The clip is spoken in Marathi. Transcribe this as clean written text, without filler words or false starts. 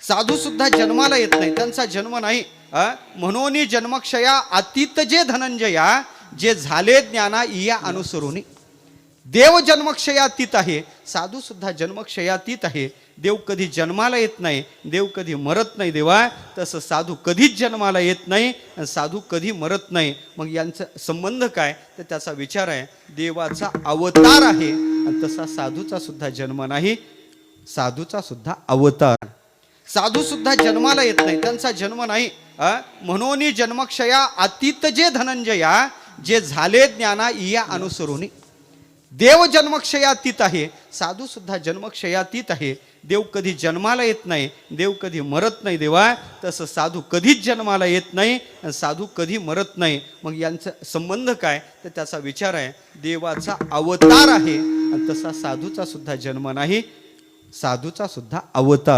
साधू सुद्धा जन्माला येत नाही, त्यांचा जन्म नाही. म्हणून जन्मक्षया अतीत जे धनंजया, जे झाले ज्ञाना इया अनुसरुनी. देव जन्मक्षयातीत आहे, साधू सुद्धा जन्मक्षयातीत आहे. देव कधी जन्माला येत नाही, देव कधी मरत नाही देवा. तसं साधू कधीच जन्माला येत नाही आणि साधू कधी मरत नाही. मग यांचा संबंध काय तर त्याचा विचार आहे. देवाचा अवतार आहे आणि तसा साधूचा सुद्धा जन्म नाही, साधूचा सुद्धा अवतार. साधू सुद्धा जन्माला येत नाही, त्यांचा जन्म नाही. म्हणून जन्मक्षया अतीत जे धनंजया, जे झाले ज्ञाना इया अनुसरुनी. देव जन्मक्षयातीत आहे, साधू सुद्धा जन्मक्षयातीत आहे. देव कधी जन्माला येत नाही, देव कधी मरत नाही देवा. तसं साधू कधीच जन्माला येत नाही आणि साधू कधी मरत नाही. मग यांचा संबंध काय तर त्याचा विचार आहे. देवाचा अवतार आहे आणि तसा साधूचा सुद्धा जन्म नाही, साधूचा सुद्धा अवतार.